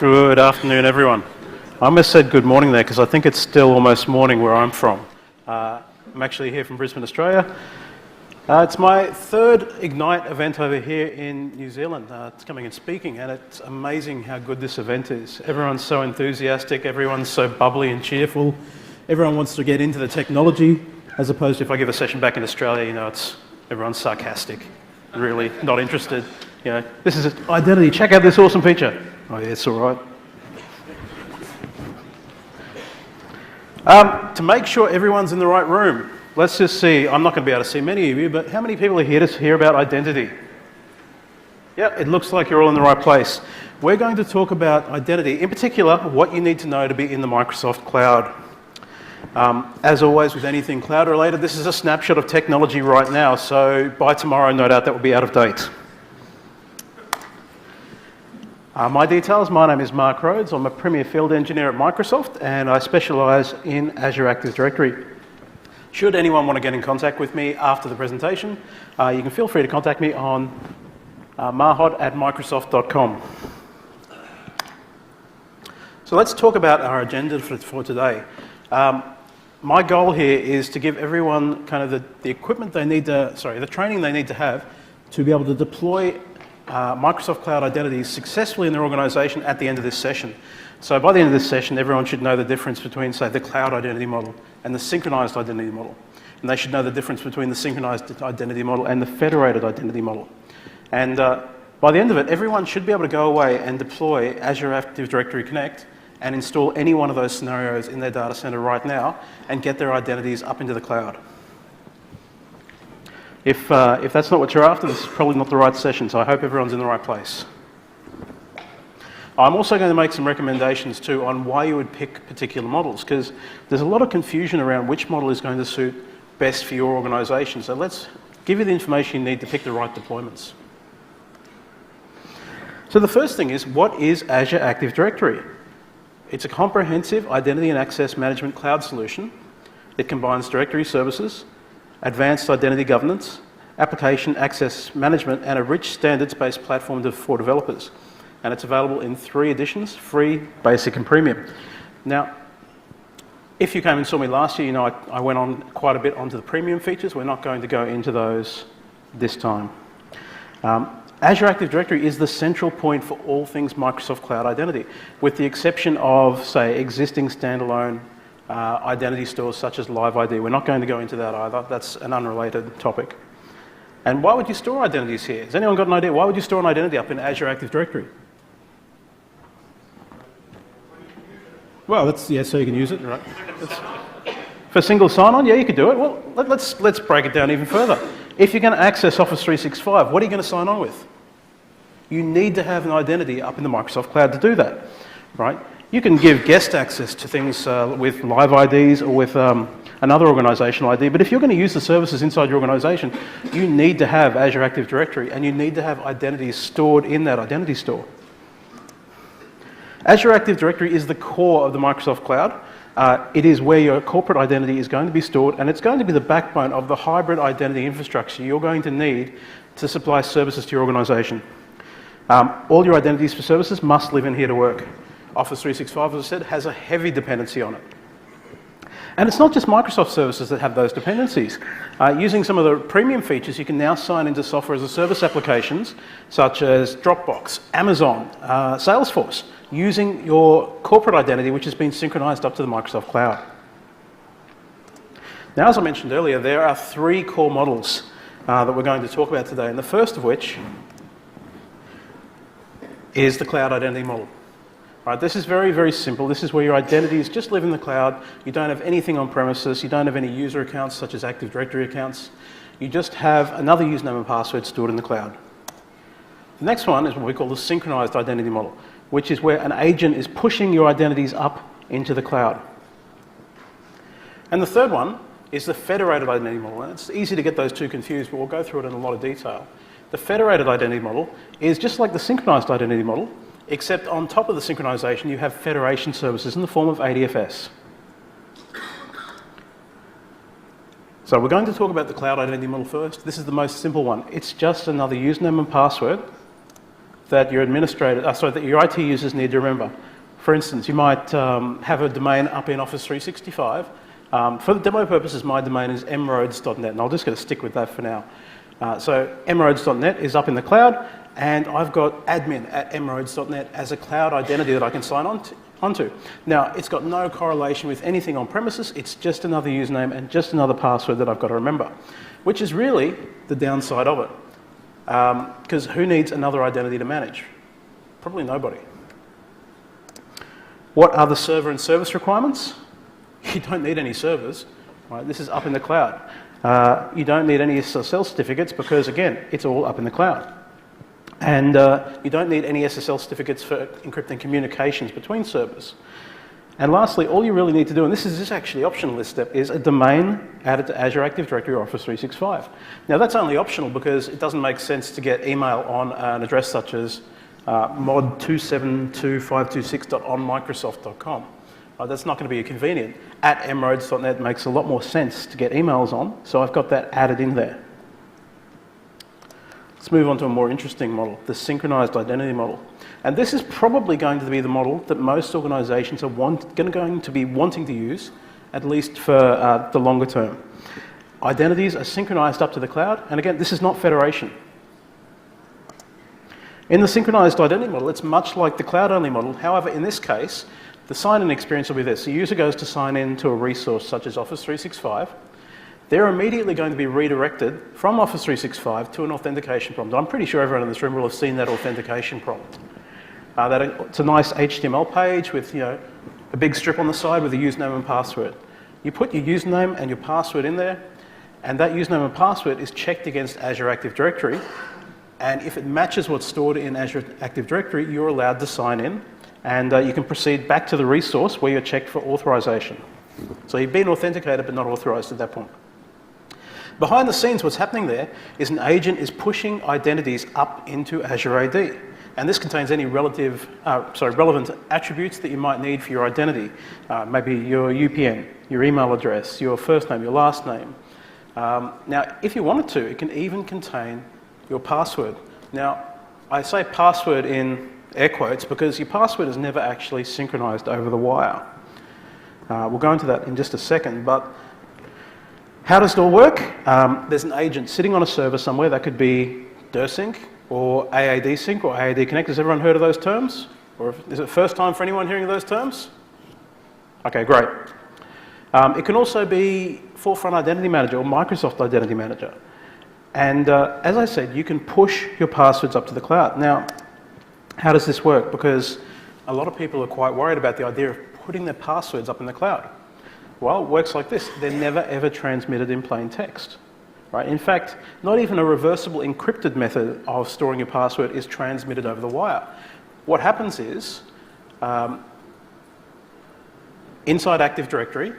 Good afternoon, everyone. I almost said good morning there because I think it's still almost morning where I'm from. I'm actually here from Brisbane, Australia. It's my third Ignite event over here in New Zealand. It's coming and speaking, and it's amazing how good this event is. Everyone's so enthusiastic, everyone's so bubbly and cheerful. Everyone wants to get into the technology, as opposed to if I give a session back in Australia, you know, everyone's sarcastic, really not interested. You know, this is identity, check out this awesome feature. Oh yeah, it's all right. To make sure everyone's in the right room, let's just see, I'm not going to be able to see many of you, but how many people are here to hear about identity? Yeah, it looks like you're all in the right place. We're going to talk about identity, in particular, what you need to know to be in the Microsoft Cloud. As always with anything cloud related, this is a snapshot of technology right now, so by tomorrow, no doubt that will be out of date. My details, my name is Mark Rhodes. I'm a Premier Field Engineer at Microsoft and I specialise in Azure Active Directory. Should anyone want to get in contact with me after the presentation, you can feel free to contact me on mahod@microsoft.com. So let's talk about our agenda for today. My goal here is to give everyone kind of the equipment they need to, the training they need to have to be able to deploy Microsoft Cloud Identities successfully in their organisation at the end of this session. So by the end of this session, everyone should know the difference between, say, the Cloud Identity Model and the Synchronized Identity Model. And they should know the difference between the Synchronized Identity Model and the Federated Identity Model. And by the end of it, everyone should be able to go away and deploy Azure Active Directory Connect and install any one of those scenarios in their data center right now and get their identities up into the cloud. If that's not what you're after, this is probably not the right session, so I hope everyone's in the right place. I'm also going to make some recommendations too on why you would pick particular models, because there's a lot of confusion around which model is going to suit best for your organisation. So let's give you the information you need to pick the right deployments. So the first thing is, what is Azure Active Directory? It's a comprehensive identity and access management cloud solution. It combines directory services, advanced identity governance, application access management, and a rich standards-based platform for developers. And it's available in 3 editions, free, basic, and premium. Now, if you came and saw me last year, you know I went on quite a bit onto the premium features. We're not going to go into those this time. Azure Active Directory is the central point for all things Microsoft Cloud Identity, with the exception of, say, existing standalone identity stores such as Live ID. We're not going to go into that either. That's an unrelated topic. And why would you store identities here? Has anyone got an idea? Why would you store an identity up in Azure Active Directory? Well, so you can use it, right? For single sign-on, yeah, you could do it. Well, let's break it down even further. If you're going to access Office 365, what are you going to sign on with? You need to have an identity up in the Microsoft Cloud to do that, right? You can give guest access to things with Live IDs or with another organizational ID, but if you're going to use the services inside your organization, you need to have Azure Active Directory and you need to have identities stored in that identity store. Azure Active Directory is the core of the Microsoft Cloud. It is where your corporate identity is going to be stored, and it's going to be the backbone of the hybrid identity infrastructure you're going to need to supply services to your organization. All your identities for services must live in here to work. Office 365, as I said, has a heavy dependency on it. And it's not just Microsoft services that have those dependencies. Using some of the premium features, you can now sign into software as a service applications such as Dropbox, Amazon, Salesforce, using your corporate identity, which has been synchronized up to the Microsoft Cloud. Now, as I mentioned earlier, there are 3 core models that we're going to talk about today, and the first of which is the Cloud Identity Model. Right, this is very, very simple. This is where your identities just live in the cloud. You don't have anything on premises. You don't have any user accounts such as Active Directory accounts. You just have another username and password stored in the cloud. The next one is what we call the Synchronized Identity Model, which is where an agent is pushing your identities up into the cloud. And the third one is the Federated Identity Model. And it's easy to get those two confused, but we'll go through it in a lot of detail. The Federated Identity Model is just like the Synchronized Identity Model, except on top of the synchronization, you have federation services in the form of ADFS. So we're going to talk about the Cloud Identity Model first. This is the most simple one. It's just another username and password that your that your IT users need to remember. For instance, you might have a domain up in Office 365. For the demo purposes, my domain is mroads.net, and I'll just going to stick with that for now. So mroads.net is up in the cloud, and I've got admin@mroads.net as a cloud identity that I can sign onto. Now, it's got no correlation with anything on premises. It's just another username and just another password that I've got to remember, which is really the downside of it. Because who needs another identity to manage? Probably nobody. What are the server and service requirements? You don't need any servers. Right? This is up in the cloud. You don't need any SSL certificates because, again, it's all up in the cloud. And you don't need any SSL certificates for encrypting communications between servers. And lastly, all you really need to do, and this is actually optional, this step, is a domain added to Azure Active Directory or Office 365. Now, that's only optional because it doesn't make sense to get email on an address such as mod272.526.onmicrosoft.com. That's not going to be convenient. @mroads.net makes a lot more sense to get emails on, so I've got that added in there. Let's move on to a more interesting model, the synchronized identity model. And this is probably going to be the model that most organizations are going to be wanting to use, at least for the longer term. Identities are synchronized up to the cloud, and again, this is not federation. In the synchronized identity model, it's much like the cloud-only model. However, in this case, the sign-in experience will be this. The user goes to sign in to a resource such as Office 365. They're immediately going to be redirected from Office 365 to an authentication prompt. I'm pretty sure everyone in this room will have seen that authentication prompt. It's a nice HTML page with a big strip on the side with a username and password. You put your username and your password in there, and that username and password is checked against Azure Active Directory. And if it matches what's stored in Azure Active Directory, you're allowed to sign in, and you can proceed back to the resource where you're checked for authorization. So you've been authenticated but not authorized at that point. Behind the scenes, what's happening there is an agent is pushing identities up into Azure AD. And this contains any relevant attributes that you might need for your identity. Maybe your UPN, your email address, your first name, your last name. Now, if you wanted to, it can even contain your password. Now, I say password in air quotes because your password is never actually synchronized over the wire. We'll go into that in just a second, but how does it all work? There's an agent sitting on a server somewhere. That could be DirSync or AAD Sync or AAD Connect. Has everyone heard of those terms? Or is it first time for anyone hearing those terms? Okay, great. It can also be Forefront Identity Manager or Microsoft Identity Manager. And as I said, you can push your passwords up to the cloud. Now, how does this work? Because a lot of people are quite worried about the idea of putting their passwords up in the cloud. Well, it works like this. They're never, ever transmitted in plain text. Right? In fact, not even a reversible encrypted method of storing your password is transmitted over the wire. What happens is, inside Active Directory,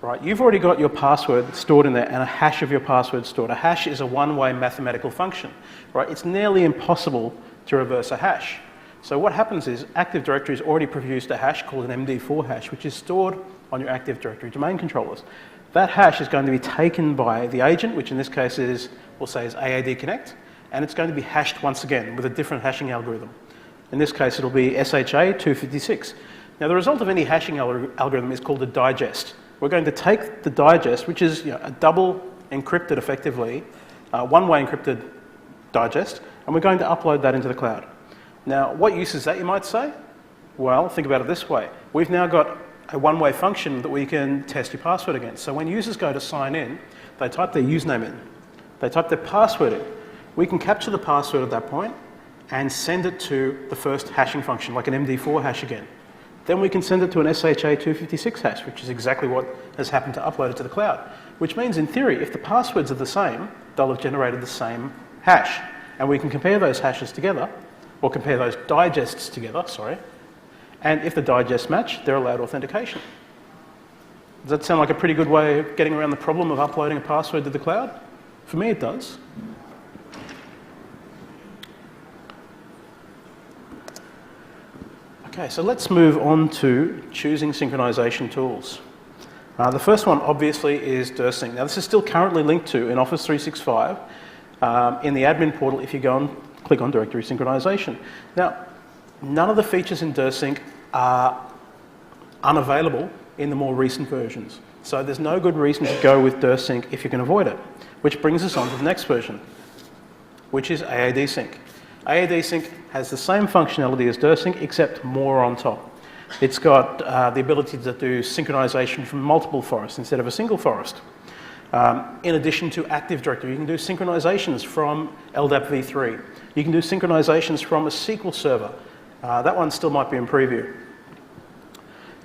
right, you've already got your password stored in there and a hash of your password stored. A hash is a one-way mathematical function. Right? It's nearly impossible to reverse a hash. So what happens is Active Directory has already produced a hash called an MD4 hash, which is stored on your Active Directory domain controllers. That hash is going to be taken by the agent, which in this case is, we'll say, is AAD Connect, and it's going to be hashed once again with a different hashing algorithm. In this case, it'll be SHA 256. Now, the result of any hashing algorithm is called a digest. We're going to take the digest, which is a double encrypted, effectively, one-way encrypted digest, and we're going to upload that into the cloud. Now, what use is that, you might say? Well, think about it this way. We've now got a one-way function that we can test your password against. So when users go to sign in, they type their username in. They type their password in. We can capture the password at that point and send it to the first hashing function, like an MD4 hash again. Then we can send it to an SHA 256 hash, which is exactly what has happened to upload it to the cloud. Which means, in theory, if the passwords are the same, they'll have generated the same hash. And we can compare those hashes together, or compare those digests together, sorry. And if the digests match, they're allowed authentication. Does that sound like a pretty good way of getting around the problem of uploading a password to the cloud? For me, it does. Okay, so let's move on to choosing synchronization tools. The first one, obviously, is DirSync. Now, this is still currently linked to in Office 365. In the admin portal, if you go on click on directory synchronization. Now, none of the features in DirSync are unavailable in the more recent versions. So there's no good reason to go with DirSync if you can avoid it, which brings us on to the next version, which is AAD Sync. AAD Sync has the same functionality as DirSync, except more on top. It's got the ability to do synchronization from multiple forests instead of a single forest. In addition to Active Directory, you can do synchronizations from LDAP v3. You can do synchronizations from a SQL server. That one still might be in preview.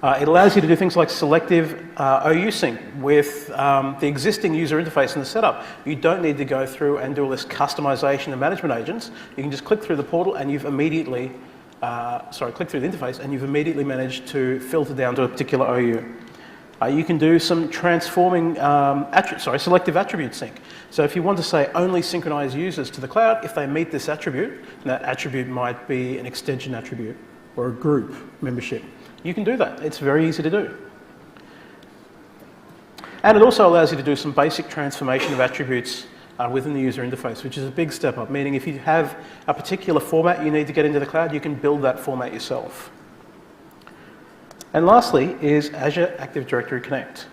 It allows you to do things like selective OU sync with the existing user interface in the setup. You don't need to go through and do all this customization of management agents. You can just click through the portal and you've immediately, click through the interface and you've immediately managed to filter down to a particular OU. You can do some transforming, selective attribute sync. So if you want to say only synchronize users to the cloud, if they meet this attribute, and that attribute might be an extension attribute or a group membership, you can do that. It's very easy to do. And it also allows you to do some basic transformation of attributes within the user interface, which is a big step up, meaning if you have a particular format you need to get into the cloud, you can build that format yourself. And lastly is Azure Active Directory Connect.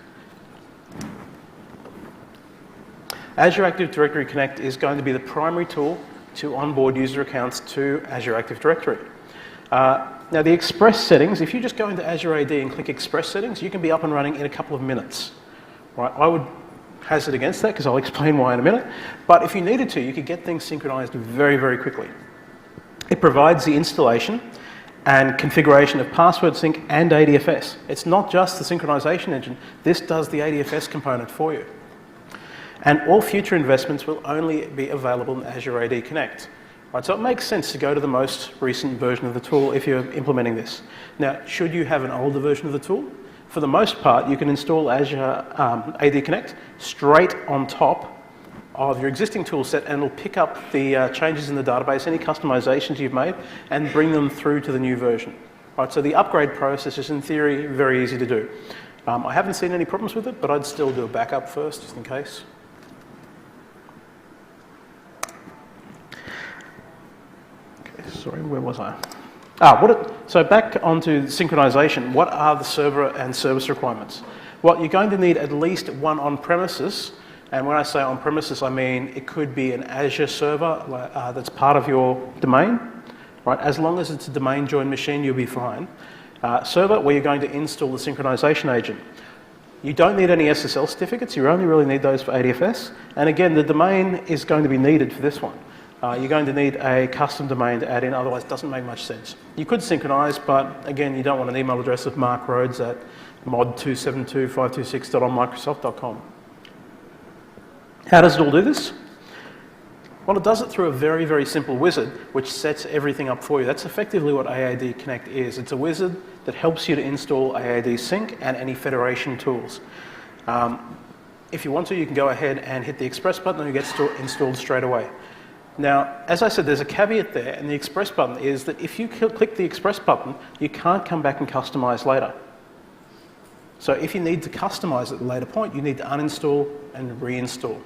Azure Active Directory Connect is going to be the primary tool to onboard user accounts to Azure Active Directory. Now the Express settings, if you just go into Azure AD and click Express settings, you can be up and running in a couple of minutes. Right? I would hazard against that because I'll explain why in a minute. But if you needed to, you could get things synchronized very, very quickly. It provides the installation and configuration of password sync and ADFS. It's not just the synchronization engine. This does the ADFS component for you. And all future investments will only be available in Azure AD Connect. Right, so it makes sense to go to the most recent version of the tool if you're implementing this. Now, should you have an older version of the tool? For the most part, you can install Azure AD Connect straight on top of your existing tool set, and it'll pick up the changes in the database, any customizations you've made, and bring them through to the new version. Right, so the upgrade process is, in theory, very easy to do. I haven't seen any problems with it, but I'd still do a backup first, just in case. Sorry, where was I? So back onto synchronization, what are the server and service requirements? Well, you're going to need at least one on-premises, and when I say on-premises, I mean it could be an Azure server that's part of your domain, right? As long as it's a domain-joined machine, you'll be fine. Server, where you're going to install the synchronization agent. You don't need any SSL certificates, you only really need those for ADFS, and again, the domain is going to be needed for this one. You're going to need a custom domain to add in, otherwise it doesn't make much sense. You could synchronize, but again, you don't want an email address of Mark Rhodes at mod272.526.onmicrosoft.com. How does it all do this? Well, it does it through a very, very simple wizard, which sets everything up for you. That's effectively what AAD Connect is. It's a wizard that helps you to install AAD Sync and any federation tools. If you want to, you can go ahead and hit the Express button and you get installed straight away. Now, as I said, there's a caveat there, and the Express button is that if you click the Express button, you can't come back and customize later. So if you need to customize at a later point, you need to uninstall and reinstall.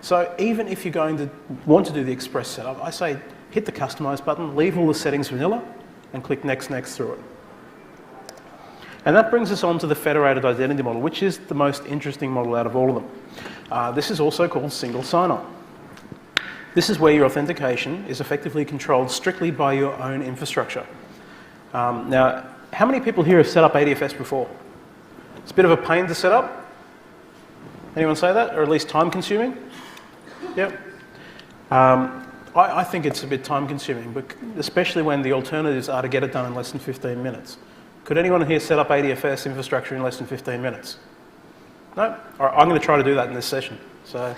So even if you're going to want to do the Express setup, I say hit the Customize button, leave all the settings vanilla, and click Next, Next through it. And that brings us on to the federated identity model, which is the most interesting model out of all of them. This is also called single sign-on. This is where your authentication is effectively controlled strictly by your own infrastructure. Now, how many people here have set up ADFS before? It's a bit of a pain to set up. Anyone say that? Or at least time consuming? Yep. I think it's a bit time consuming, but especially when the alternatives are to get it done in less than 15 minutes. Could anyone here set up ADFS infrastructure in less than 15 minutes? No? All right, I'm going to try to do that in this session. So.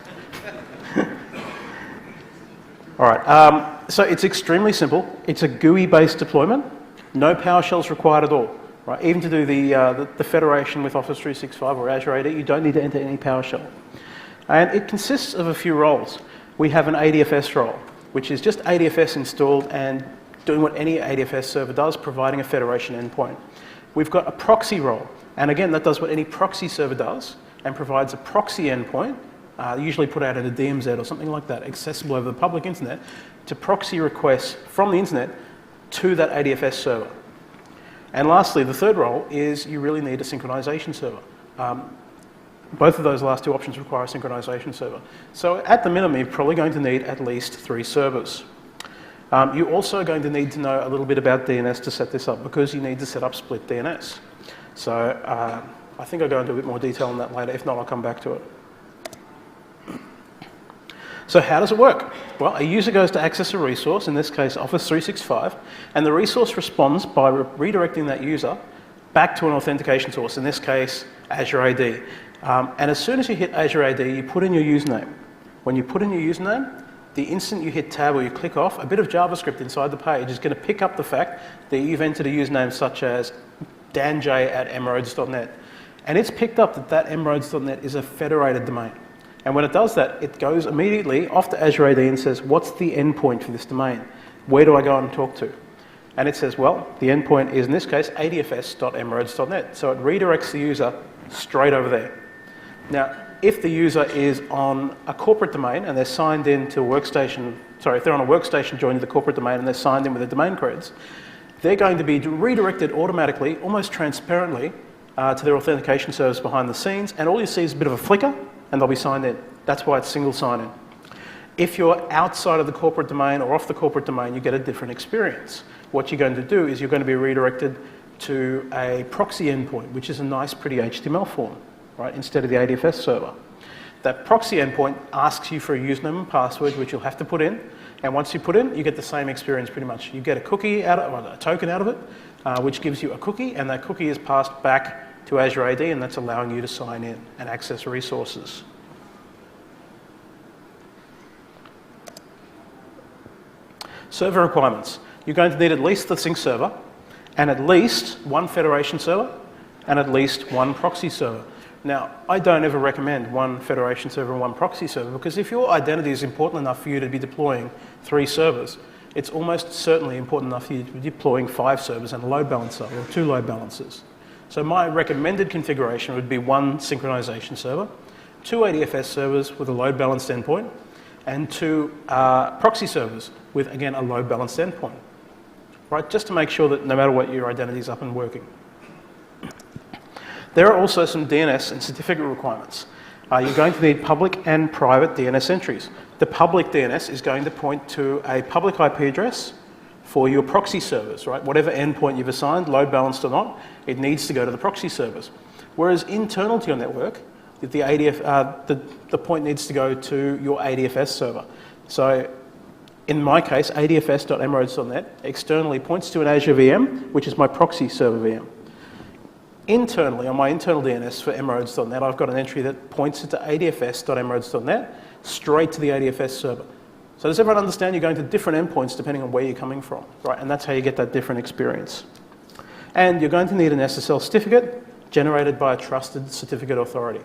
All right, so it's extremely simple. It's a GUI-based deployment. No PowerShells required at all. Right? Even to do the federation with Office 365 or Azure AD, you don't need to enter any PowerShell. And it consists of a few roles. We have an ADFS role, which is just ADFS installed and doing what any ADFS server does, providing a federation endpoint. We've got a proxy role, and again, that does what any proxy server does and provides a proxy endpoint, usually put out at a DMZ or something like that, accessible over the public internet, to proxy requests from the internet to that ADFS server. And lastly, the third role is you really need a synchronization server. Both of those last two options require a synchronization server. So at the minimum, you're probably going to need at least 3 servers. You're also going to need to know a little bit about DNS to set this up, because you need to set up split DNS. So I think I'll go into a bit more detail on that later. If not, I'll come back to it. So how does it work? Well, a user goes to access a resource, in this case Office 365, and the resource responds by redirecting that user back to an authentication source, in this case Azure AD. And as soon as you hit Azure AD, you put in your username. When you put in your username, the instant you hit tab or you click off, a bit of JavaScript inside the page is going to pick up the fact that you've entered a username such as danj@emroads.net. And it's picked up that that emroads.net is a federated domain. And when it does that, it goes immediately off to Azure AD and says, what's the endpoint for this domain? Where do I go and talk to? And it says, well, the endpoint is, in this case, adfs.emroads.net. So it redirects the user straight over there. Now, if the user is on a corporate domain and they're signed in to a workstation, if they're on a workstation joined to the corporate domain and they're signed in with the domain creds, they're going to be redirected automatically, almost transparently, to their authentication service behind the scenes, and all you see is a bit of a flicker, and they'll be signed in. That's why it's single sign-in. If you're outside of the corporate domain or off the corporate domain, you get a different experience. What you're going to do is you're going to be redirected to a proxy endpoint, which is a nice, pretty HTML form, right, instead of the ADFS server. That proxy endpoint asks you for a username and password, which you'll have to put in, and once you put in, you get the same experience pretty much. You get a cookie out of, or a token out of it, which gives you a cookie, and that cookie is passed back to Azure AD, and that's allowing you to sign in and access resources. Server requirements. You're going to need at least the sync server, and at least one federation server, and at least one proxy server. Now, I don't ever recommend one federation server and one proxy server, because if your identity is important enough for you to be deploying 3 servers, it's almost certainly important enough for you to be deploying 5 servers and a load balancer, or 2 load balancers. So my recommended configuration would be 1 synchronization server, 2 ADFS servers with a load balanced endpoint, and 2 proxy servers with, again, a load balanced endpoint, right? Just to make sure that no matter what, your identity is up and working. There are also some DNS and certificate requirements. You're going to need public and private DNS entries. The public DNS is going to point to a public IP address for your proxy servers, right? Whatever endpoint you've assigned, load balanced or not, it needs to go to the proxy servers. Whereas internal to your network, the point needs to go to your ADFS server. So in my case, adfs.emroads.net externally points to an Azure VM, which is my proxy server VM. Internally, on my internal DNS for emroads.net, I've got an entry that points it to adfs.emroads.net straight to the ADFS server. So does everyone understand you're going to different endpoints depending on where you're coming from, right? And that's how you get that different experience. And you're going to need an SSL certificate generated by a trusted certificate authority.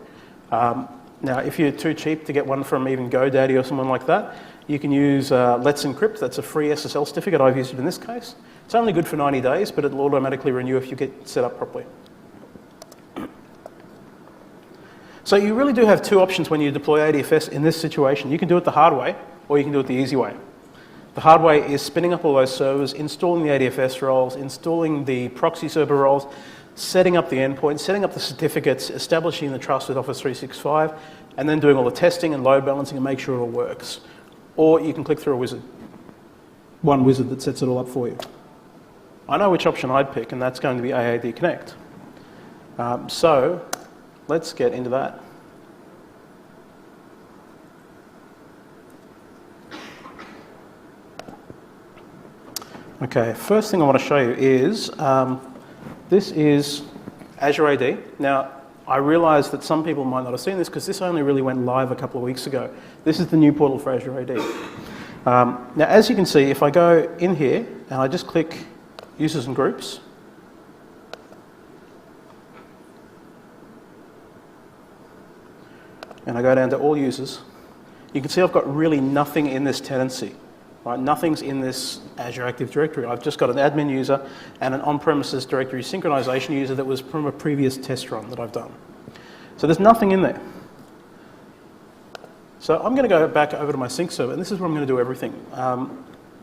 Now, if you're too cheap to get one from even GoDaddy or someone like that, you can use Let's Encrypt. That's a free SSL certificate. I've used it in this case. It's only good for 90 days, but it'll automatically renew if you get set up properly. So you really do have 2 options when you deploy ADFS in this situation. You can do it the hard way, or you can do it the easy way. The hard way is spinning up all those servers, installing the ADFS roles, installing the proxy server roles, setting up the endpoint, setting up the certificates, establishing the trust with Office 365, and then doing all the testing and load balancing and make sure it all works. Or you can click through a wizard. One wizard that sets it all up for you. I know which option I'd pick, and that's going to be AAD Connect. So let's get into that. Okay, first thing I want to show you is, this is Azure AD. Now, I realise that some people might not have seen this because this only really went live a couple of weeks ago. This is the new portal for Azure AD. Now, as you can see, if I go in here and I just click Users and Groups, and I go down to All Users, you can see I've got really nothing in this tenancy. Right? Nothing's in this Azure Active Directory. I've just got an admin user and an on-premises directory synchronization user that was from a previous test run that I've done. So there's nothing in there. So I'm going to go back over to my sync server, and this is where I'm going to do everything.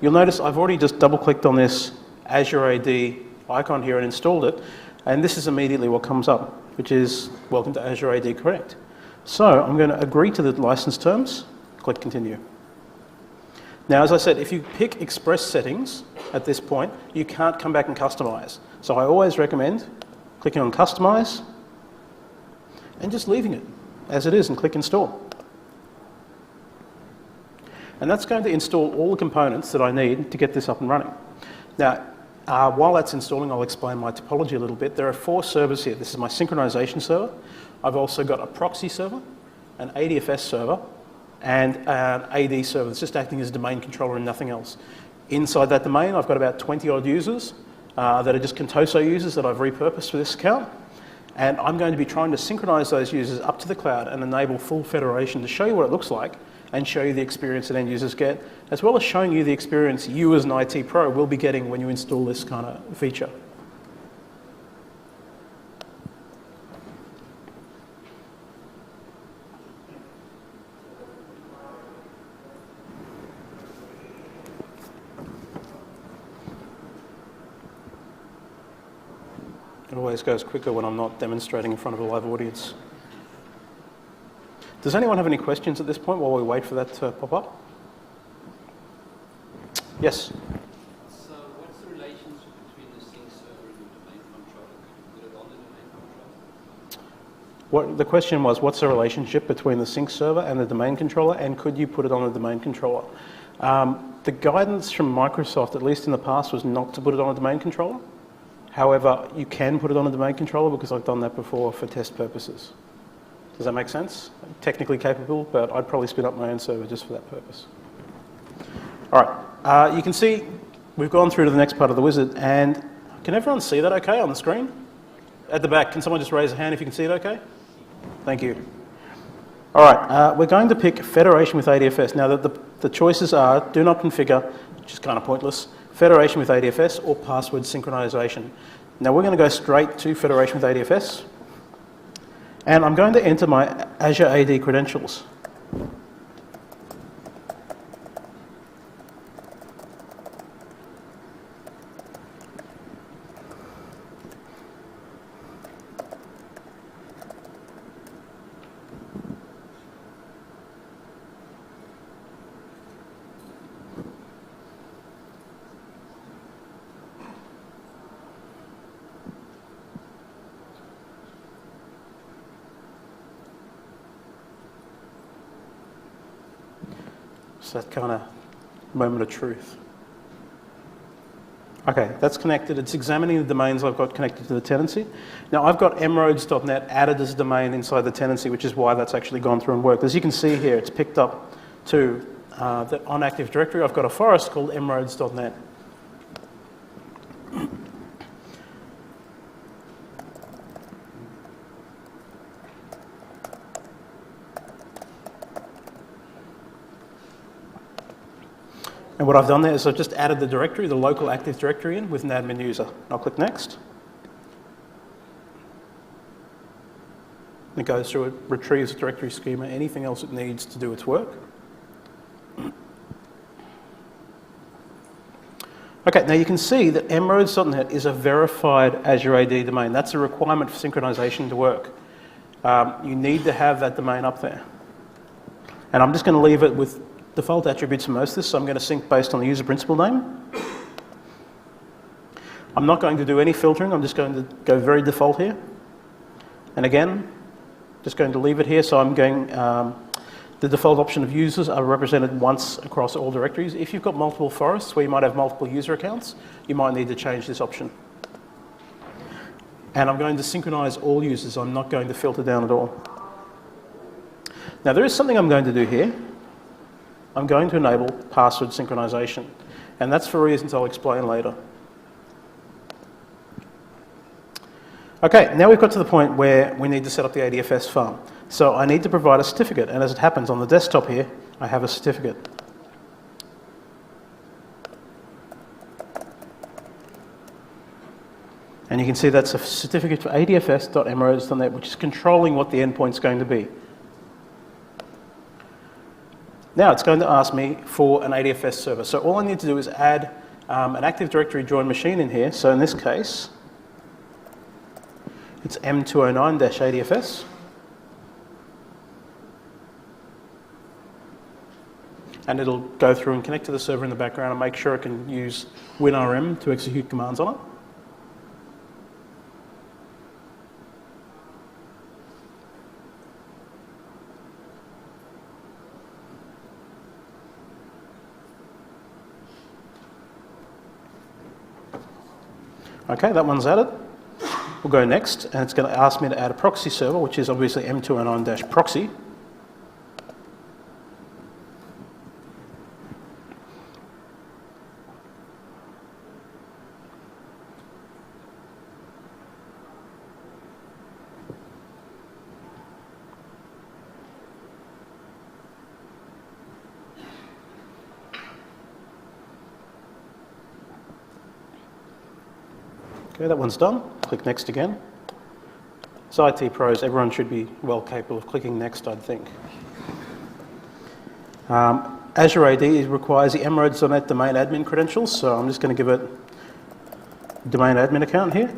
You'll notice I've already just double-clicked on this Azure AD icon here and installed it, and this is immediately what comes up, which is welcome to Azure AD Connect. So I'm going to agree to the license terms, click continue. Now, as I said, if you pick express settings at this point, you can't come back and customize. So I always recommend clicking on customize and just leaving it as it is and click install. And that's going to install all the components that I need to get this up and running. Now, while that's installing, I'll explain my topology a little bit. There are 4 servers here. This is my synchronization server. I've also got a proxy server, an ADFS server, and an AD server that's just acting as a domain controller and nothing else. Inside that domain, I've got about 20 odd users that are just Contoso users that I've repurposed for this account. And I'm going to be trying to synchronize those users up to the cloud and enable full federation to show you what it looks like and show you the experience that end users get, as well as showing you the experience you as an IT pro will be getting when you install this kind of feature. It always goes quicker when I'm not demonstrating in front of a live audience. Does anyone have any questions at this point while we wait for that to pop up? Yes? So what's the relationship between the sync server and the domain controller? Could you put it on the domain controller? The question was, what's the relationship between the sync server and the domain controller, and could you put it on the domain controller? The guidance from Microsoft, at least in the past, was not to put it on a domain controller. However, you can put it on a domain controller because I've done that before for test purposes. Does that make sense? Technically capable, but I'd probably spin up my own server just for that purpose. All right, you can see we've gone through to the next part of the wizard, and can everyone see that okay on the screen? At the back, can someone just raise a hand if you can see it okay? Thank you. All right, we're going to pick Federation with ADFS. Now, the choices are do not configure, which is kind of pointless, Federation with ADFS, or password synchronization. Now, we're going to go straight to Federation with ADFS. And I'm going to enter my Azure AD credentials. It's that kind of moment of truth. Okay, that's connected. It's examining the domains I've got connected to the tenancy. Now, I've got mroads.net added as a domain inside the tenancy, which is why that's actually gone through and worked. As you can see here, it's picked up to the on Active Directory. I've got a forest called mroads.net. And what I've done there is I've just added the directory, the local Active Directory in with an admin user. I'll click next. It goes through it, retrieves the directory schema, anything else it needs to do its work. Okay, now you can see that mroads.net is a verified Azure AD domain. That's a requirement for synchronization to work. You need to have that domain up there. And I'm just going to leave it with default attributes for most of this, so I'm going to sync based on the user principal name. I'm not going to do any filtering, I'm just going to go very default here. And again, just going to leave it here, so I'm going, the default option of users are represented once across all directories. If you've got multiple forests where you might have multiple user accounts, you might need to change this option. And I'm going to synchronize all users, I'm not going to filter down at all. Now there is something I'm going to do here. I'm going to enable password synchronization, and that's for reasons I'll explain later. Okay, now we've got to the point where we need to set up the ADFS farm. So I need to provide a certificate, and as it happens on the desktop here, I have a certificate. And you can see that's a certificate for adfs.mroads.net, which is controlling what the endpoint's going to be. Now it's going to ask me for an ADFS server. So all I need to do is add an Active Directory join machine in here. So in this case, it's M209-ADFS. And it'll go through and connect to the server in the background and make sure it can use WinRM to execute commands on it. Okay, that one's added. We'll go next, and it's going to ask me to add a proxy server, which is obviously M209-proxy. Okay, that one's done. Click next again. As IT pros, everyone should be well capable of clicking next, I'd think. Azure AD requires the mroads.net domain admin credentials, so I'm just going to give it a domain admin account here.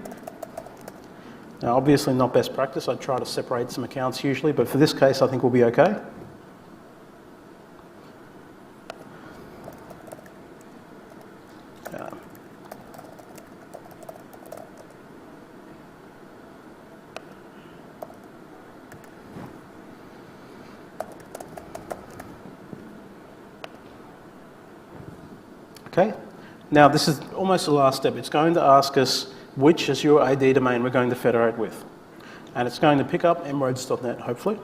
Now, obviously not best practice. I'd try to separate some accounts usually, but for this case, I think we'll be okay. Okay, now this is almost the last step. It's going to ask us which Azure AD domain we're going to federate with. And it's going to pick up mroads.net, hopefully.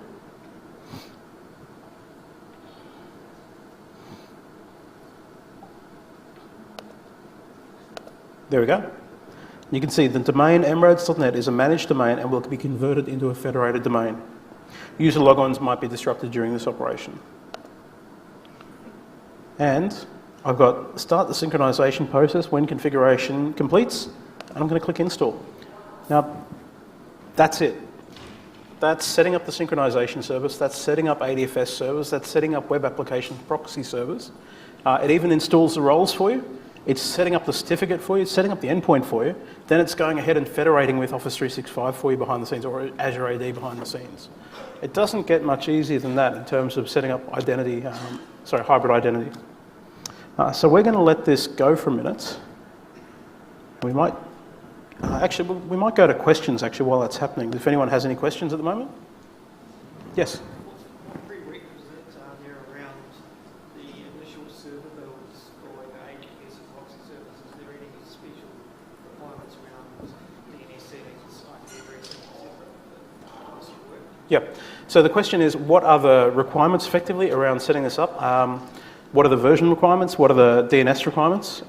There we go. You can see the domain mroads.net is a managed domain and will be converted into a federated domain. User logons might be disrupted during this operation. And I've got start the synchronization process when configuration completes, and I'm going to click install. Now, that's it. That's setting up the synchronization service, that's setting up ADFS servers, that's setting up web application proxy servers. It even installs the roles for you. It's setting up the certificate for you, it's setting up the endpoint for you. Then it's going ahead and federating with Office 365 for you behind the scenes, or Azure AD behind the scenes. It doesn't get much easier than that in terms of setting up identity, hybrid identity. So we're going to let this go for a minute. We might, we might go to questions actually while that's happening. If anyone has any questions at the moment? Yes? What prerequisites are there around the initial server builds for ADFS and proxy services? Is there any special requirements around DNS settings, IP addressing, etc. that this will work? Yep. So the question is, what are the requirements effectively around setting this up? What are the version requirements? What are the DNS requirements?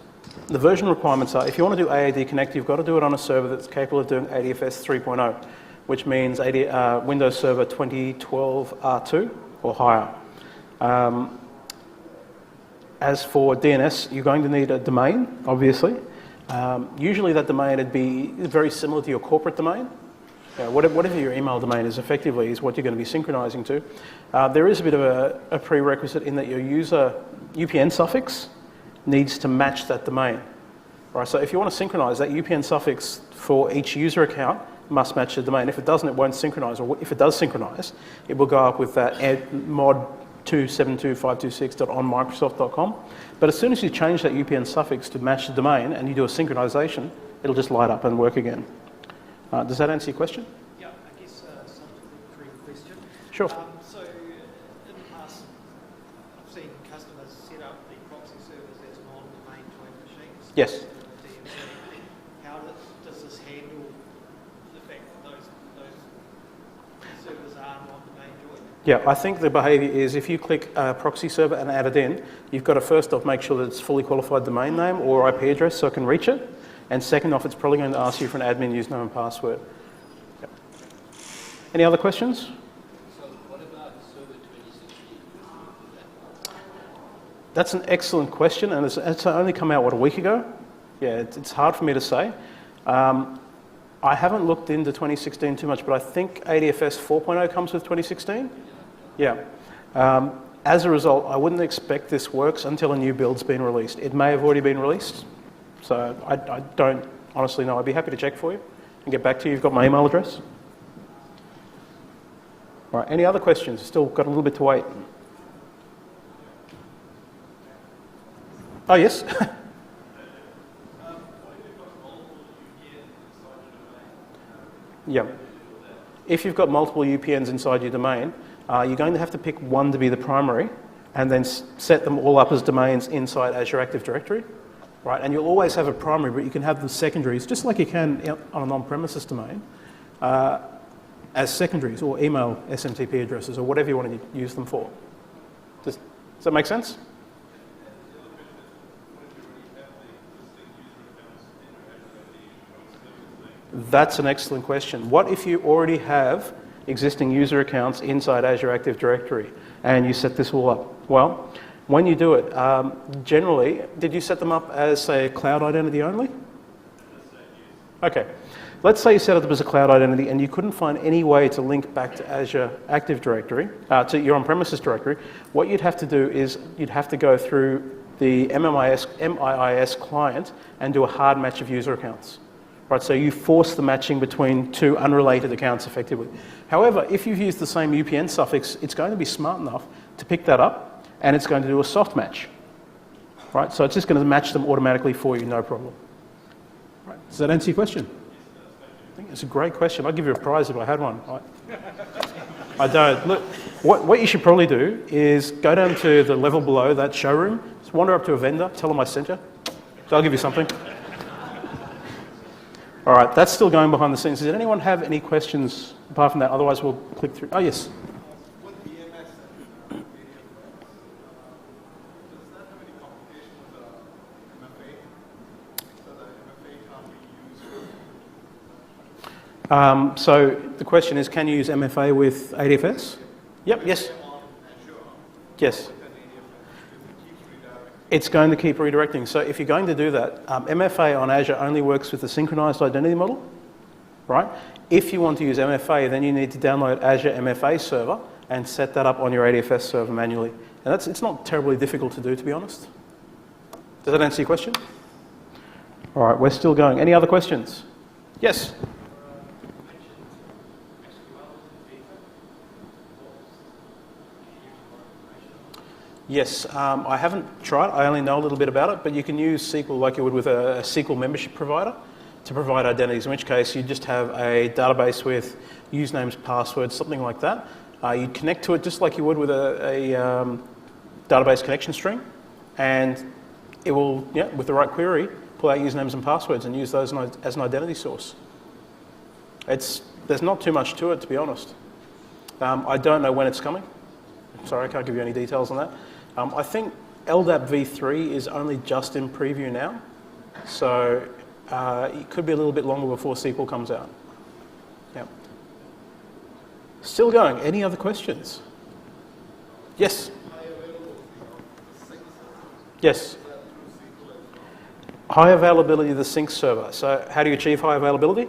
The version requirements are, if you want to do AAD Connect, you've got to do it on a server that's capable of doing ADFS 3.0, which means Windows Server 2012 R2 or higher. As for DNS, you're going to need a domain, obviously. Usually that domain would be very similar to your corporate domain. Whatever your email domain is effectively is what you're going to be synchronizing to. There is a bit of a prerequisite in that your user UPN suffix needs to match that domain. Right, so if you want to synchronize, that UPN suffix for each user account must match the domain. If it doesn't, it won't synchronize, or if it does synchronize, it will go up with that mod 272.526.onmicrosoft.com. But as soon as you change that UPN suffix to match the domain and you do a synchronization, it'll just light up and work again. Does that answer your question? Yeah, I guess something for the question. Sure. So in the past, I've seen customers set up the proxy servers as non-domain joined machines. Yes. How does this handle the fact that those servers are non-domain joined? Yeah, I think the behavior is if you click proxy server and add it in, you've got to first off make sure that it's fully qualified domain name or IP address so it can reach it. And second off, it's probably going to ask you for an admin username and password. Yep. Any other questions? So what about Server 2016? That's an excellent question, and it's only come out, what, a week ago? Yeah, it's hard for me to say. I haven't looked into 2016 too much, but I think ADFS 4.0 comes with 2016. Yeah. As a result, I wouldn't expect this works until a new build's been released. It may have already been released, so I don't honestly know. I'd be happy to check for you and get back to you. You've got my email address. All right, any other questions? Still got a little bit to wait. Oh, yes? Yeah. If you've got multiple UPNs inside your domain, you're going to have to pick one to be the primary and then set them all up as domains inside Azure Active Directory, right? And you'll always have a primary, but you can have the secondaries, just like you can on an on-premises domain, as secondaries or email SMTP addresses or whatever you want to use them for. Does that make sense? That's an excellent question. What if you already have existing user accounts inside Azure Active Directory and you set this all up? Well, when you do it, generally, did you set them up as, say, a cloud identity only? Okay. Let's say you set it up as a cloud identity and you couldn't find any way to link back to Azure Active Directory, to your on-premises directory. What you'd have to do is you'd have to go through the MIIS client and do a hard match of user accounts. Right, so you force the matching between two unrelated accounts effectively. However, if you've used the same UPN suffix, it's going to be smart enough to pick that up and it's going to do a soft match. Right, so it's just going to match them automatically for you, no problem. Right, does that answer your question? I think it's a great question. I'd give you a prize if I had one. I don't. Look, what you should probably do is go down to the level below that showroom, just wander up to a vendor, tell them I sent you. So I'll give you something. All right, that's still going behind the scenes. Does anyone have any questions apart from that? Otherwise, we'll click through. Oh, yes. With the EMS and VDFS, does that have any complication with MFA? So the MFA can't be used? So the question is, can you use MFA with ADFS? Yep, yes. On Azure, Yes. with an ADFS, if it keeps redirecting. It's going to keep redirecting. So if you're going to do that, MFA on Azure only works with the synchronized identity model, right? If you want to use MFA, then you need to download Azure MFA server and set that up on your ADFS server manually. And it's not terribly difficult to do, to be honest. Does that answer your question? All right, we're still going. Any other questions? Yes? Yes, I haven't tried. I only know a little bit about it, but you can use SQL like you would with a SQL membership provider to provide identities, in which case you just have a database with usernames, passwords, something like that. You'd connect to it just like you would with a database connection string, and it will, with the right query, pull out usernames and passwords and use those as an identity source. There's not too much to it, to be honest. I don't know when it's coming. Sorry, I can't give you any details on that. I think LDAP v3 is only just in preview now, so it could be a little bit longer before SQL comes out. Yeah. Still going. Any other questions? Yes? Yes. High availability of the sync server. So how do you achieve high availability?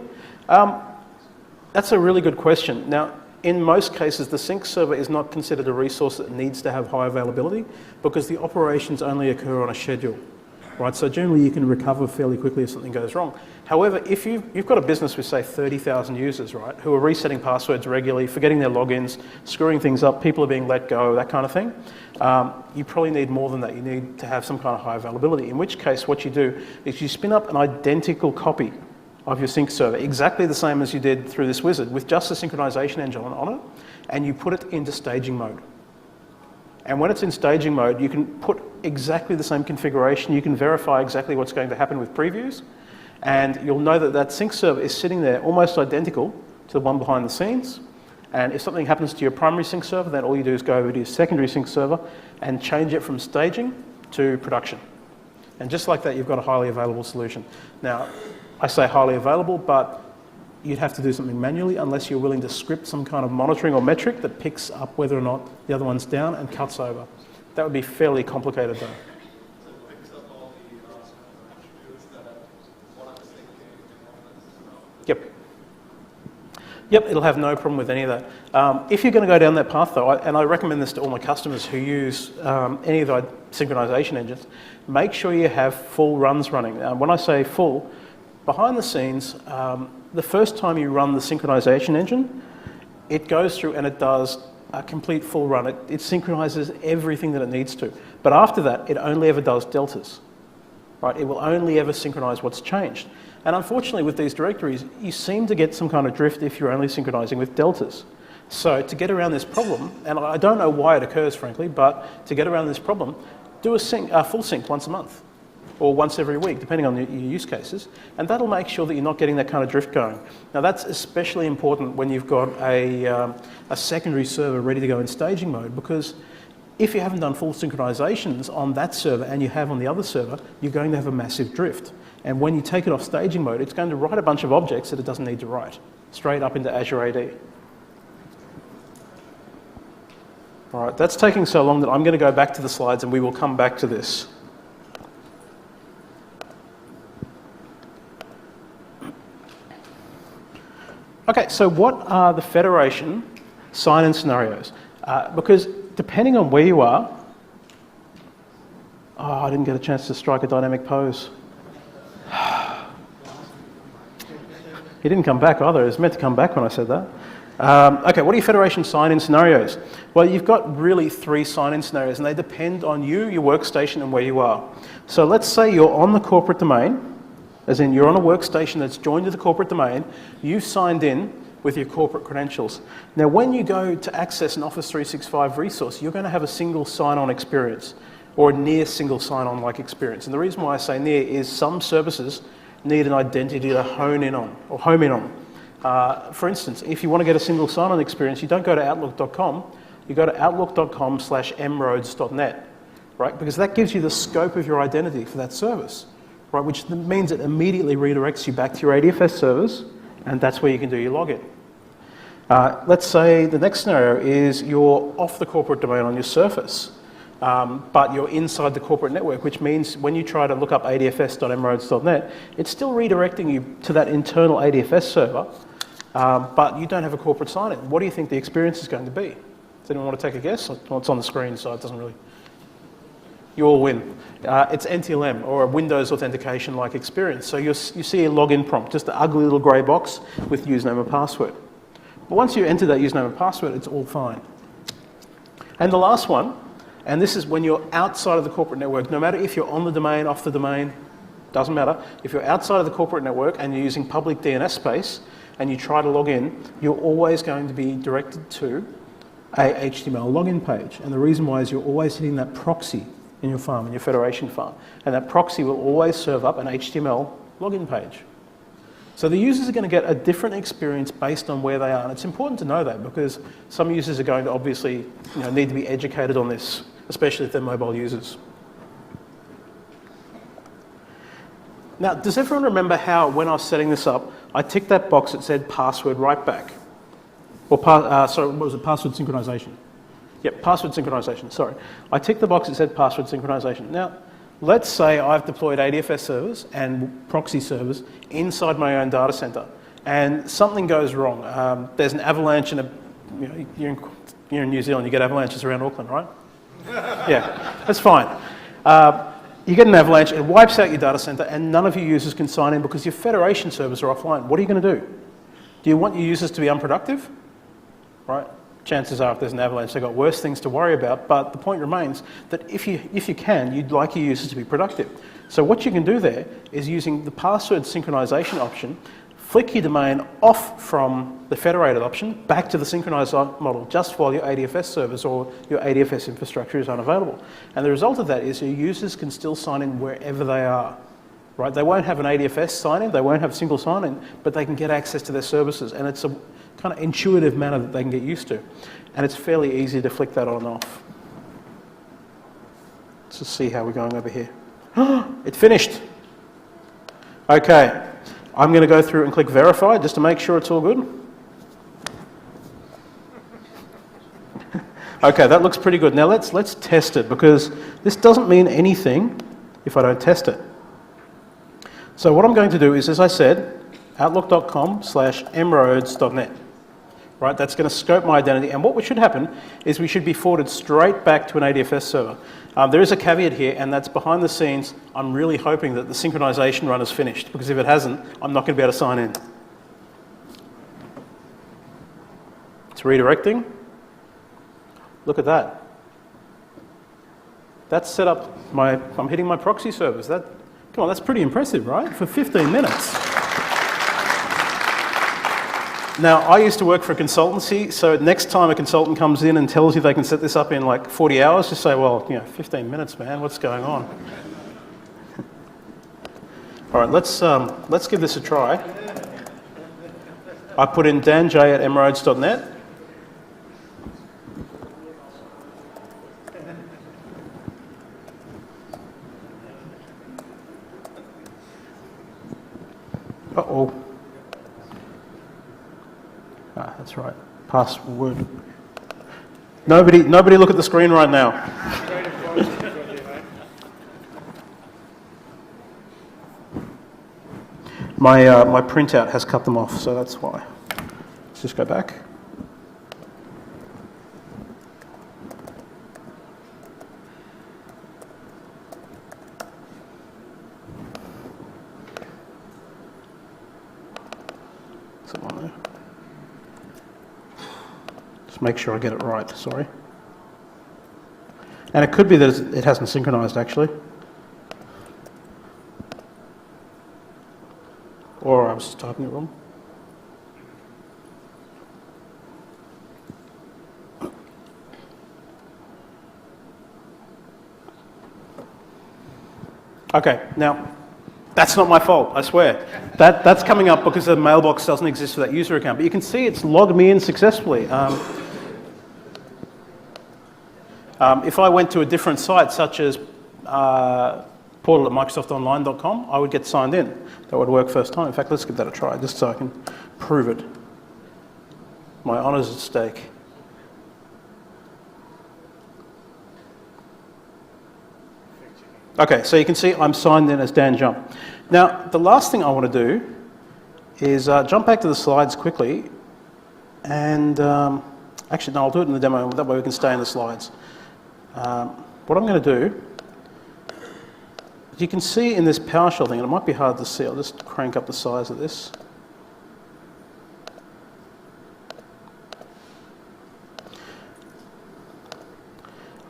That's a really good question. Now, in most cases, the sync server is not considered a resource that needs to have high availability because the operations only occur on a schedule, right? So generally, you can recover fairly quickly if something goes wrong. However, if you've got a business with, say, 30,000 users, right, who are resetting passwords regularly, forgetting their logins, screwing things up, people are being let go, that kind of thing, you probably need more than that. You need to have some kind of high availability, in which case what you do is you spin up an identical copy of your sync server, exactly the same as you did through this wizard, with just a synchronization engine on it, and you put it into staging mode. And when it's in staging mode, you can put exactly the same configuration, you can verify exactly what's going to happen with previews, and you'll know that that sync server is sitting there almost identical to the one behind the scenes. And if something happens to your primary sync server, then all you do is go over to your secondary sync server and change it from staging to production. And just like that, you've got a highly available solution. Now, I say highly available, but you'd have to do something manually unless you're willing to script some kind of monitoring or metric that picks up whether or not the other one's down and cuts over. That would be fairly complicated though. So it picks up all the attributes that one of the sync and all that stuff. Yep. Yep, it'll have no problem with any of that. If you're going to go down that path, though, and I recommend this to all my customers who use any of the synchronization engines, make sure you have full runs running. When I say full, behind the scenes, the first time you run the synchronization engine, it goes through and it does a complete full run. It synchronizes everything that it needs to. But after that, it only ever does deltas. Right? It will only ever synchronize what's changed. And unfortunately, with these directories, you seem to get some kind of drift if you're only synchronizing with deltas. So to get around this problem, and I don't know why it occurs, frankly, but to get around this problem, do a full sync once a month or once every week, depending on your use cases, and that'll make sure that you're not getting that kind of drift going. Now, that's especially important when you've got a secondary server ready to go in staging mode, because if you haven't done full synchronizations on that server and you have on the other server, you're going to have a massive drift. And when you take it off staging mode, it's going to write a bunch of objects that it doesn't need to write, straight up into Azure AD. All right, that's taking so long that I'm going to go back to the slides and we will come back to this. Okay, so what are the federation sign-in scenarios? Because depending on where you are, I didn't get a chance to strike a dynamic pose. He didn't come back either. He was meant to come back when I said that. Okay, what are your federation sign-in scenarios? Well, you've got really 3 sign-in scenarios, and they depend on you, your workstation, and where you are. So let's say you're on the corporate domain, as in you're on a workstation that's joined to the corporate domain. You've signed in with your corporate credentials. Now, when you go to access an Office 365 resource, you're going to have a single sign-on experience, or a near single sign-on-like experience. And the reason why I say near is some services need an identity to hone in on, or home in on. For instance, if you want to get a single sign-on experience, you don't go to Outlook.com, you go to Outlook.com/mroads.net, right? Because that gives you the scope of your identity for that service, right? Which means it immediately redirects you back to your ADFS servers, and that's where you can do your login. Let's say the next scenario is you're off the corporate domain on your Surface, but you're inside the corporate network, which means when you try to look up adfs.mroads.net, it's still redirecting you to that internal ADFS server, but you don't have a corporate sign-in. What do you think the experience is going to be? Does anyone want to take a guess? Well, it's on the screen, so it doesn't really... You all win. It's NTLM, or a Windows authentication-like experience. So you see a login prompt, just an ugly little grey box with username and password. But once you enter that username and password, it's all fine. And the last one, and this is when you're outside of the corporate network, no matter if you're on the domain, off the domain, doesn't matter. If you're outside of the corporate network and you're using public DNS space and you try to log in, you're always going to be directed to a HTML login page. And the reason why is you're always hitting that proxy in your farm, in your federation farm. And that proxy will always serve up an HTML login page. So the users are going to get a different experience based on where they are. And it's important to know that because some users are going to obviously need to be educated on this, especially if they're mobile users. Now, does everyone remember how when I was setting this up, I ticked that box that said password write back? Or, sorry, what was it? Password synchronization. Yep, password synchronization, sorry. I ticked the box that said password synchronization. Now, let's say I've deployed ADFS servers and proxy servers inside my own data center, and something goes wrong. There's an avalanche and you're in New Zealand, you get avalanches around Auckland, right? Yeah, that's fine. You get an avalanche, it wipes out your data center, and none of your users can sign in because your federation servers are offline. What are you going to do? Do you want your users to be unproductive? Right? Chances are if there's an avalanche, they've got worse things to worry about, but the point remains that if you can, you'd like your users to be productive. So what you can do there is using the password synchronization option, flick your domain off from the federated option back to the synchronized model just while your ADFS servers or your ADFS infrastructure is unavailable. And the result of that is your users can still sign in wherever they are. Right? They won't have an ADFS sign-in, they won't have single sign-in, but they can get access to their services, and it's a kind of intuitive manner that they can get used to. And it's fairly easy to flick that on and off. Let's just see how we're going over here. It finished. Okay, I'm going to go through and click verify just to make sure it's all good. Okay, that looks pretty good. Now let's test it because this doesn't mean anything if I don't test it. So what I'm going to do is, as I said, outlook.com/mroads.net. right? That's going to scope my identity. And what should happen is we should be forwarded straight back to an ADFS server. There is a caveat here, and that's behind the scenes. I'm really hoping that the synchronization run is finished, because if it hasn't, I'm not going to be able to sign in. It's redirecting. Look at that. That's set up I'm hitting my proxy servers. Come on, that's pretty impressive, right? For 15 minutes. Now, I used to work for a consultancy, so next time a consultant comes in and tells you they can set this up in like 40 hours, just say, well, 15 minutes, man, what's going on? All right, let's give this a try. I put in danj@emroads.net. Uh-oh. Ah, that's right. Password. Nobody look at the screen right now. My printout has cut them off, so that's why. Let's just go back. Someone there. Just make sure I get it right, sorry. And it could be that it hasn't synchronized actually. Or I was just typing it wrong. Okay, now, that's not my fault, I swear. That's coming up because the mailbox doesn't exist for that user account. But you can see it's logged me in successfully. If I went to a different site, such as portal@microsoftonline.com, I would get signed in. That would work first time. In fact, let's give that a try, just so I can prove it. My honor's at stake. Okay, so you can see I'm signed in as Dan Jump. Now, the last thing I want to do is jump back to the slides quickly. And actually, no, I'll do it in the demo. That way we can stay in the slides. What I'm going to do, you can see in this PowerShell thing, and it might be hard to see, I'll just crank up the size of this.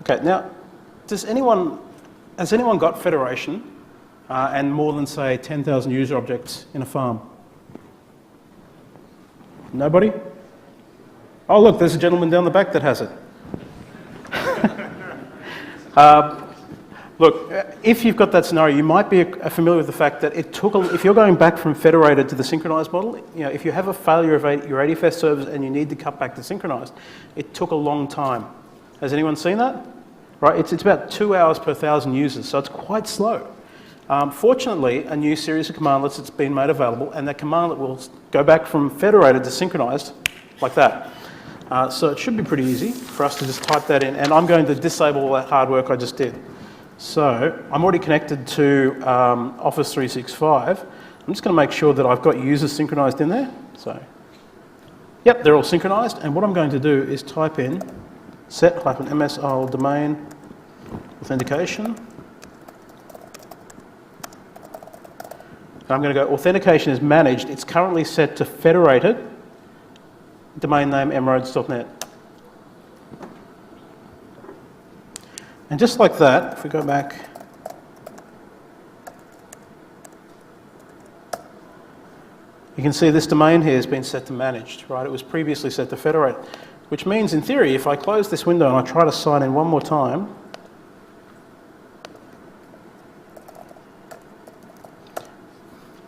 Okay, now, has anyone got federation and more than, say, 10,000 user objects in a farm? Nobody? Oh, look, there's a gentleman down the back that has it. Look, if you've got that scenario, you might be familiar with the fact that it took, if you're going back from federated to the synchronized model, if you have a failure of your ADFS servers and you need to cut back to synchronized, it took a long time. Has anyone seen that? Right, it's about 2 hours per 1,000 users, so it's quite slow. Fortunately, a new series of commandlets has been made available, and that commandlet will go back from federated to synchronized, like that. So it should be pretty easy for us to just type that in, and I'm going to disable all that hard work I just did. So I'm already connected to Office 365. I'm just going to make sure that I've got users synchronized in there. So, yep, they're all synchronized, and what I'm going to do is type in set-msl domain authentication. And I'm going to go, authentication is managed. It's currently set to federated, domain name emroads.net. And just like that, if we go back, you can see this domain here has been set to managed, right? It was previously set to federated, which means in theory, if I close this window and I try to sign in one more time,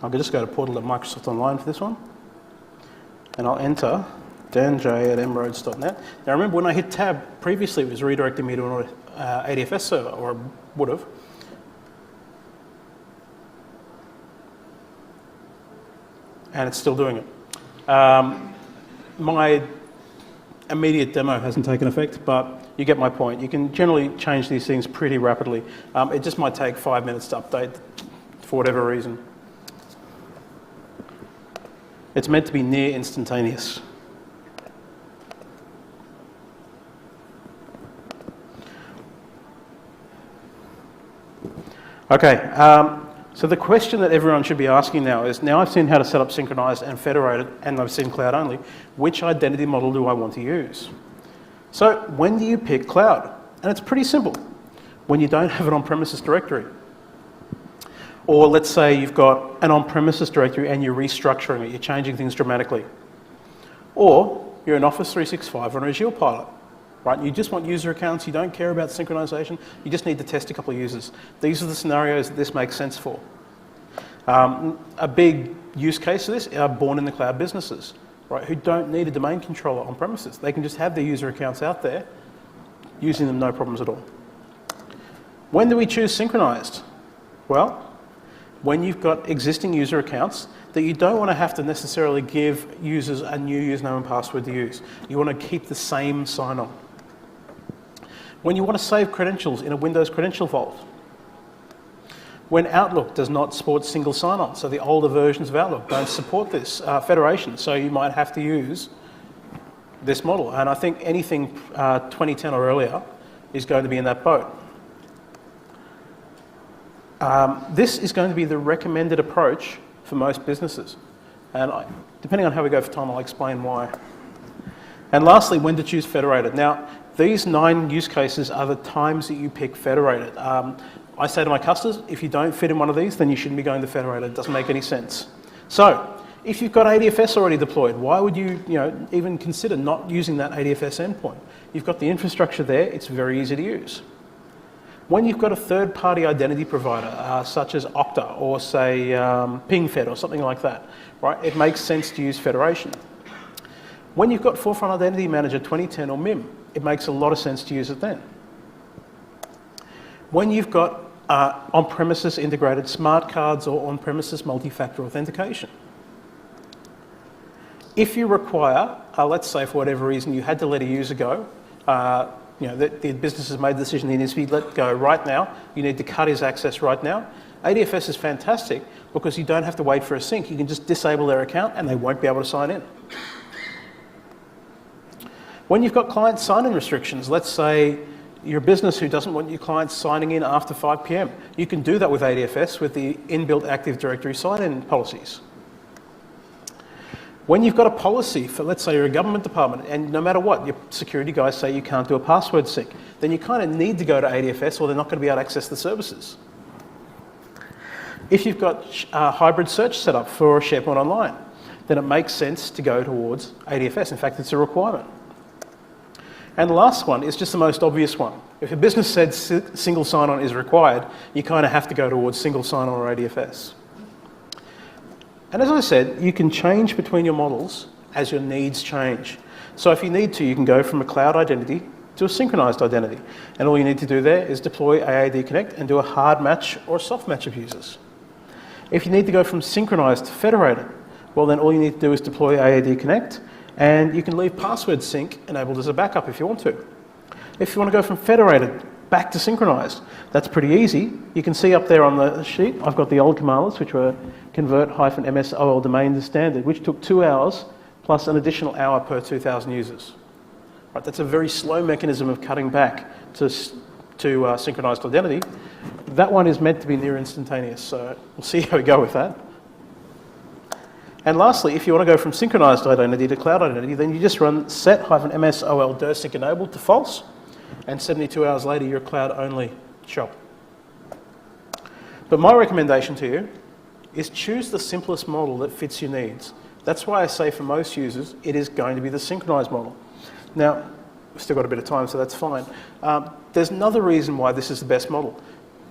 I'll just go to portal.microsoftonline for this one, and I'll enter danj@emroads.net. Now remember, when I hit tab, previously it was redirecting me to an ADFS server, or would have. And it's still doing it. My immediate demo hasn't taken effect, but you get my point. You can generally change these things pretty rapidly. It just might take 5 minutes to update for whatever reason. It's meant to be near instantaneous. Okay, so the question that everyone should be asking now is, now I've seen how to set up synchronized and federated, and I've seen cloud only, which identity model do I want to use? So when do you pick cloud? And it's pretty simple. When you don't have an on-premises directory. Or let's say you've got an on-premises directory and you're restructuring it, you're changing things dramatically. Or you're in Office 365 or an Azure pilot, right? You just want user accounts, you don't care about synchronization, you just need to test a couple of users. These are the scenarios that this makes sense for. A big use case of this are born-in-the-cloud businesses, right, who don't need a domain controller on premises. They can just have their user accounts out there, using them no problems at all. When do we choose synchronized? Well, when you've got existing user accounts that you don't want to have to necessarily give users a new username and password to use. You want to keep the same sign-on. When you want to save credentials in a Windows credential vault. When Outlook does not support single sign-on, so the older versions of Outlook don't support this federation, so you might have to use this model. And I think anything 2010 or earlier is going to be in that boat. This is going to be the recommended approach for most businesses. And depending on how we go for time, I'll explain why. And lastly, when to choose federated. Now, these 9 use cases are the times that you pick federated. I say to my customers, if you don't fit in one of these, then you shouldn't be going to federated. It doesn't make any sense. So, if you've got ADFS already deployed, why would you, even consider not using that ADFS endpoint? You've got the infrastructure there, it's very easy to use. When you've got a third-party identity provider, such as Okta or, say, PingFed or something like that, right, it makes sense to use federation. When you've got Forefront Identity Manager 2010 or MIM, it makes a lot of sense to use it then. When you've got on-premises integrated smart cards or on-premises multi-factor authentication. If you require, let's say for whatever reason you had to let a user go, the business has made the decision he needs to be let go right now, you need to cut his access right now. ADFS is fantastic because you don't have to wait for a sync. You can just disable their account and they won't be able to sign in. When you've got client sign-in restrictions, let's say you're a business who doesn't want your clients signing in after 5 p.m. You can do that with ADFS with the inbuilt Active Directory sign-in policies. When you've got a policy for, let's say you're a government department and no matter what, your security guys say you can't do a password sync, then you kind of need to go to ADFS or they're not going to be able to access the services. If you've got hybrid search set up for SharePoint Online, then it makes sense to go towards ADFS. In fact, it's a requirement. And the last one is just the most obvious one. If a business said single sign-on is required, you kind of have to go towards single sign-on or ADFS. And as I said, you can change between your models as your needs change. So if you need to, you can go from a cloud identity to a synchronized identity. And all you need to do there is deploy AAD Connect and do a hard match or a soft match of users. If you need to go from synchronized to federated, well then all you need to do is deploy AAD Connect and you can leave password sync enabled as a backup if you want to. If you want to go from federated back to synchronized, that's pretty easy. You can see up there on the sheet, I've got the old commands, which were convert-ms-ol domain to standard, which took 2 hours plus an additional hour per 2,000 users. Right, that's a very slow mechanism of cutting back to synchronized identity. That one is meant to be near instantaneous, so we'll see how we go with that. And lastly, if you want to go from synchronized identity to cloud identity, then you just run set-ms-ol dersync enabled to false, and 72 hours later, you're a cloud-only shop. But my recommendation to you is choose the simplest model that fits your needs. That's why I say for most users, it is going to be the synchronized model. Now, we've still got a bit of time, so that's fine. There's another reason why this is the best model.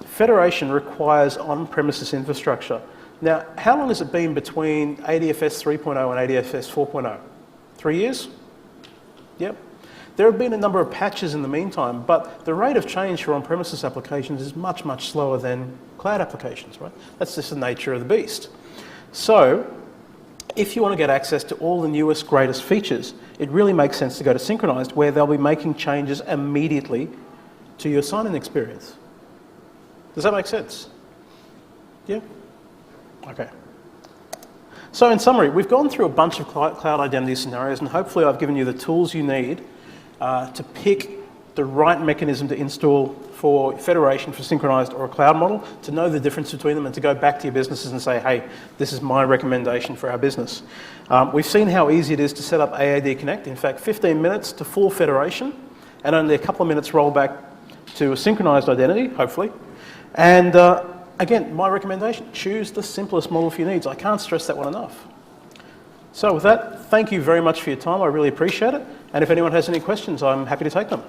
Federation requires on-premises infrastructure. Now, how long has it been between ADFS 3.0 and ADFS 4.0? 3 years? Yep. There have been a number of patches in the meantime, but the rate of change for on-premises applications is much, much slower than cloud applications, right? That's just the nature of the beast. So, if you want to get access to all the newest, greatest features, it really makes sense to go to synchronized, where they'll be making changes immediately to your sign-in experience. Does that make sense? Yeah? Okay. So in summary, we've gone through a bunch of cloud identity scenarios, and hopefully I've given you the tools you need to pick the right mechanism to install for federation, for synchronized or a cloud model, to know the difference between them and to go back to your businesses and say, hey, this is my recommendation for our business. We've seen how easy it is to set up AAD Connect. In fact, 15 minutes to full federation and only a couple of minutes rollback to a synchronized identity, hopefully. And again, my recommendation, choose the simplest model for your needs. I can't stress that one enough. So with that, thank you very much for your time. I really appreciate it. And if anyone has any questions, I'm happy to take them.